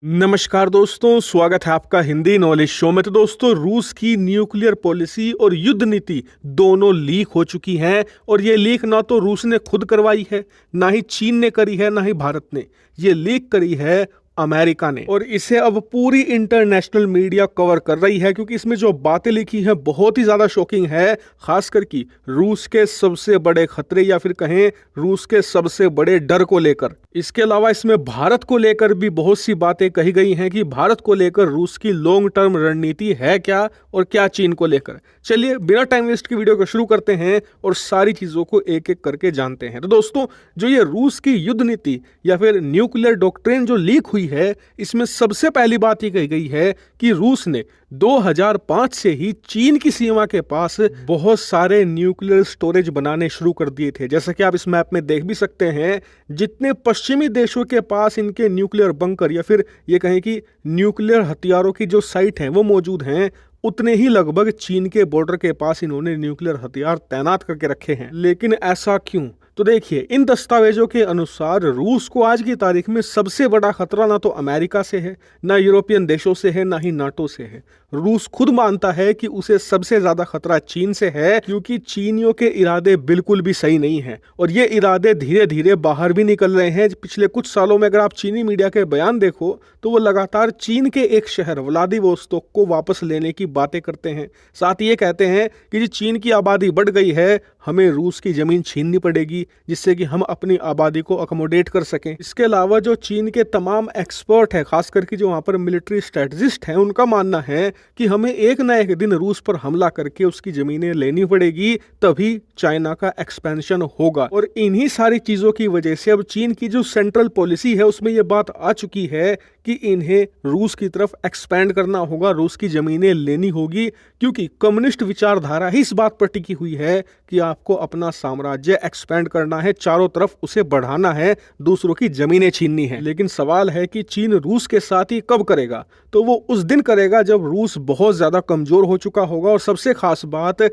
नमस्कार दोस्तों, स्वागत है आपका हिंदी नॉलेज शो में। तो दोस्तों, रूस की न्यूक्लियर पॉलिसी और युद्ध नीति दोनों लीक हो चुकी हैं। और ये लीक ना तो रूस ने खुद करवाई है, ना ही चीन ने करी है, ना ही भारत ने। ये लीक करी है अमेरिका ने, और इसे अब पूरी इंटरनेशनल मीडिया कवर कर रही है, क्योंकि इसमें जो बातें लिखी हैं बहुत ही ज्यादा शॉकिंग है। खासकर कि रूस के सबसे बड़े खतरे या फिर कहें रूस के सबसे बड़े डर को लेकर। इसके अलावा इसमें भारत को लेकर भी बहुत सी बातें कही गई हैं कि भारत को लेकर रूस की लॉन्ग टर्म रणनीति है क्या, और क्या चीन को लेकर। चलिए बिना टाइम वेस्ट की वीडियो को शुरू करते हैं और सारी चीजों को एक एक करके जानते हैं। तो दोस्तों, जो ये रूस की युद्ध नीति या फिर न्यूक्लियर डॉक्ट्रिन जो लीक हुई है, इसमें सबसे पहली बात ये कही गई है कि रूस ने 2005 से ही चीन की सीमा के पास बहुत सारे न्यूक्लियर स्टोरेज बनाने शुरू कर दिए थे। जैसा कि आप इस मैप में देख भी सकते हैं, जितने पश्चिमी देशों के पास इनके न्यूक्लियर बंकर या फिर ये कहें कि न्यूक्लियर हथियारों की जो साइट हैं वो मौजूद हैं, उतने ही लगभग चीन के बॉर्डर के पास इन्होंने न्यूक्लियर हथियार तैनात करके रखे हैं। लेकिन ऐसा क्यों? तो देखिए, इन दस्तावेजों के अनुसार रूस को आज की तारीख में सबसे बड़ा खतरा ना तो अमेरिका से है, ना यूरोपियन देशों से है, ना ही नाटो से है। रूस खुद मानता है कि उसे सबसे ज्यादा खतरा चीन से है, क्योंकि चीनियों के इरादे बिल्कुल भी सही नहीं हैं और ये इरादे धीरे धीरे बाहर भी निकल रहे हैं। पिछले कुछ सालों में अगर आप चीनी मीडिया के बयान देखो तो वो लगातार चीन के एक शहर व्लादिवोस्तोक को वापस लेने की बातें करते हैं। साथ ही ये कहते हैं कि जी चीन की आबादी बढ़ गई है, हमें रूस की जमीन छीननी पड़ेगी जिससे कि हम अपनी आबादी को अकोमोडेट कर सकें। इसके अलावा जो चीन के तमाम एक्सपर्ट हैं, खास करके जो वहाँ पर मिलिट्री स्ट्रेटजिस्ट हैं, उनका मानना है कि हमें एक ना एक दिन रूस पर हमला करके उसकी जमीनें लेनी पड़ेगी, तभी चाइना का एक्सपेंशन होगा। और इन्हीं सारी चीजों की वजह से अब चीन की जो सेंट्रल पॉलिसी है उसमें यह बात आ चुकी है कि इन्हें रूस की तरफ एक्सपेंड करना होगा, रूस की जमीनें लेनी होगी, क्योंकि कम्युनिस्ट विचारधारा ही इस बात पर टिकी हुई है कि आपको अपना साम्राज्य एक्सपेंड करना है, चारों तरफ उसे बढ़ाना है, दूसरों की जमीनें छीननी है। लेकिन सवाल है कि चीन रूस के साथ ही कब करेगा? तो वो उस दिन करेगा जब रूस बहुत ज्यादा कमजोर हो चुका होगा। और सबसे खास बात,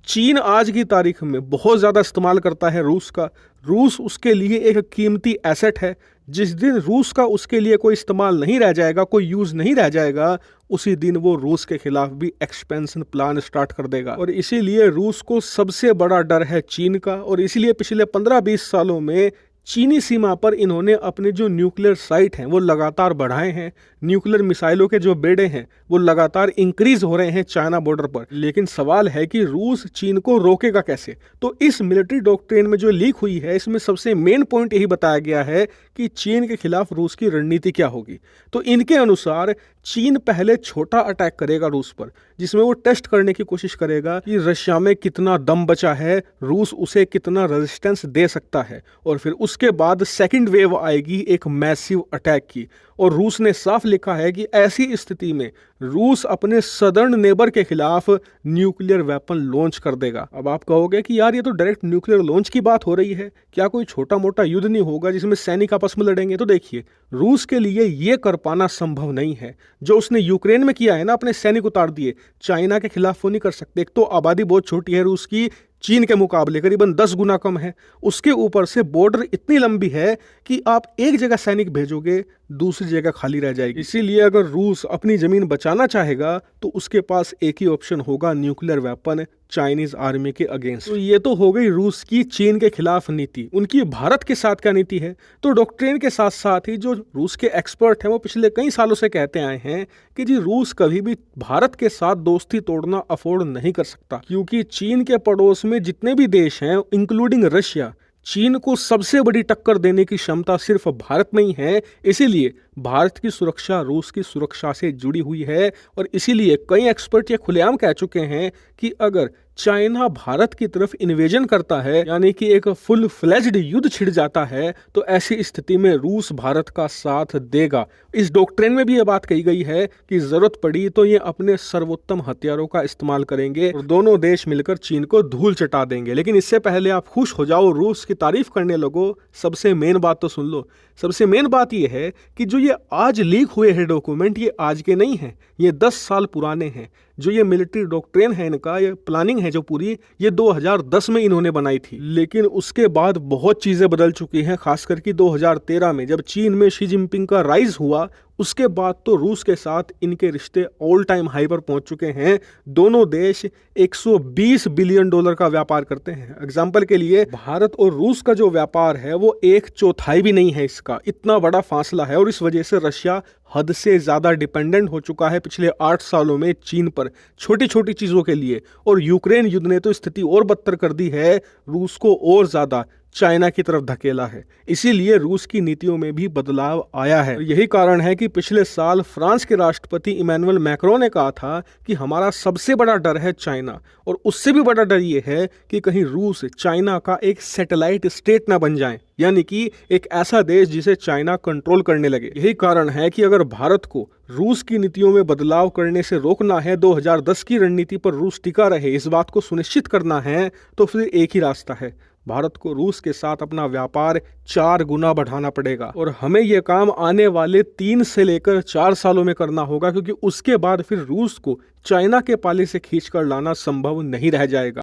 चीन आज की तारीख में बहुत ज्यादा इस्तेमाल करता है रूस का। रूस उसके लिए एक कीमती एसेट है। जिस दिन रूस का उसके लिए कोई इस्तेमाल नहीं रह जाएगा, कोई यूज नहीं रह जाएगा, उसी दिन वो रूस के खिलाफ भी एक्सपेंशन प्लान स्टार्ट कर देगा। और इसीलिए रूस को सबसे बड़ा डर है चीन का। और इसीलिए पिछले 15-20 सालों में चीनी सीमा पर इन्होंने अपने जो न्यूक्लियर साइट हैं वो लगातार बढ़ाए हैं। न्यूक्लियर मिसाइलों के जो बेड़े हैं वो लगातार इंक्रीज हो रहे हैं चाइना बॉर्डर पर। लेकिन सवाल है कि रूस चीन को रोकेगा कैसे? तो इस मिलिट्री डॉक्ट्रिन में जो लीक हुई है, इसमें सबसे मेन पॉइंट यही बताया गया है कि चीन के खिलाफ रूस की रणनीति क्या होगी। तो इनके अनुसार चीन पहले छोटा अटैक करेगा रूस पर, जिसमें वो टेस्ट करने की कोशिश करेगा कि रशिया में कितना दम बचा है, रूस उसे कितना रेजिस्टेंस दे सकता है। और फिर उसके बाद सेकंड वेव आएगी एक मैसिव अटैक की। और रूस ने साफ लिखा है कि ऐसी स्थिति में रूस अपने सदर्न नेबर के खिलाफ न्यूक्लियर वेपन लॉन्च कर देगा। अब आप कहोगे कि यार ये तो डायरेक्ट न्यूक्लियर लॉन्च की बात हो रही है, क्या कोई छोटा मोटा युद्ध नहीं होगा जिसमें सैनिक आपस में लड़ेंगे? तो देखिए, रूस के लिए ये कर पाना संभव नहीं है। जो उसने यूक्रेन में किया है ना, अपने सैनिक उतार दिए, चाइना के खिलाफ वो नहीं कर सकते। एक तो आबादी बहुत छोटी है रूस की, चीन के मुकाबले करीबन 10 गुना कम है। उसके ऊपर से बॉर्डर इतनी लंबी है कि आप एक जगह सैनिक भेजोगे, दूसरी जगह खाली रह जाएगी। इसीलिए अगर रूस अपनी जमीन बचाना चाहेगा तो उसके पास एक ही ऑप्शन होगा, न्यूक्लियर वेपन चाइनीज आर्मी के अगेंस्ट। तो ये तो हो गई रूस की चीन के खिलाफ नीति। उनकी भारत के साथ क्या नीति है? तो डॉक्ट्रिन के साथ साथ ही जो रूस के एक्सपर्ट हैं वो पिछले कई सालों से कहते आए हैं कि जी रूस कभी भी भारत के साथ दोस्ती तोड़ना अफोर्ड नहीं कर सकता, क्योंकि चीन के पड़ोस में जितने भी देश हैं इंक्लूडिंग रशिया, चीन को सबसे बड़ी टक्कर देने की क्षमता सिर्फ भारत में ही है। इसीलिए भारत की सुरक्षा रूस की सुरक्षा से जुड़ी हुई है। और इसीलिए कई एक्सपर्ट ये खुलेआम कह चुके हैं कि अगर चाइना भारत की तरफ इन्वेजन करता है, यानी कि एक फुल फ्लेज्ड युद्ध छिड़ जाता है, तो ऐसी स्थिति में रूस भारत का साथ देगा। इस डॉक्ट्रिन में भी ये बात कही गई है कि जरूरत पड़ी तो ये अपने सर्वोत्तम हथियारों का इस्तेमाल करेंगे और दोनों देश मिलकर चीन को धूल चटा देंगे। लेकिन इससे पहले आप खुश हो जाओ, रूस की तारीफ करने लगो, सबसे मेन बात तो सुन लो। सबसे मेन बात यह है कि जो ये आज लीक हुए हैं डॉक्यूमेंट, ये आज के नहीं हैं, ये 10 साल पुराने हैं। जो ये मिलिट्री डॉक्ट्रिन है इनका, ये प्लानिंग है जो पूरी, ये 2010 में इन्होंने बनाई थी। लेकिन उसके बाद बहुत चीजें बदल चुकी हैं, खासकर कि 2013 में जब चीन में शी जिनपिंग का राइज हुआ, उसके बाद तो रूस के साथ इनके रिश्ते ऑल टाइम हाई पर पहुंच चुके हैं। दोनों देश 120 बिलियन डॉलर का व्यापार करते हैं। एग्जाम्पल के लिए भारत और रूस का जो व्यापार है वो 1/4 भी नहीं है इसका, इतना बड़ा फासला है। और इस वजह से रशिया हद से ज्यादा डिपेंडेंट हो चुका है पिछले 8 सालों में चीन पर, छोटी छोटी चीजों के लिए। और यूक्रेन युद्ध ने तो स्थिति और बदतर कर दी है, रूस को और ज्यादा चाइना की तरफ धकेला है। इसीलिए रूस की नीतियों में भी बदलाव आया है। यही कारण है कि पिछले साल फ्रांस के राष्ट्रपति इमैनुअल मैक्रों ने कहा था कि हमारा सबसे बड़ा डर है चाइना, और उससे भी बड़ा डर ये है कि कहीं रूस चाइना का एक सैटेलाइट स्टेट ना बन जाए, यानी कि एक ऐसा देश जिसे चाइना कंट्रोल करने लगे। यही कारण है कि अगर भारत को रूस की नीतियों में बदलाव करने से रोकना है, 2010 की रणनीति पर रूस टिका रहे, इस बात को सुनिश्चित करना है, तो फिर एक ही रास्ता है, भारत को रूस के साथ अपना व्यापार 4 गुना बढ़ाना पड़ेगा। और हमें यह काम आने वाले 3 से लेकर 4 सालों में करना होगा, क्योंकि उसके बाद फिर रूस को चाइना के पाले से खींचकर लाना संभव नहीं रह जाएगा।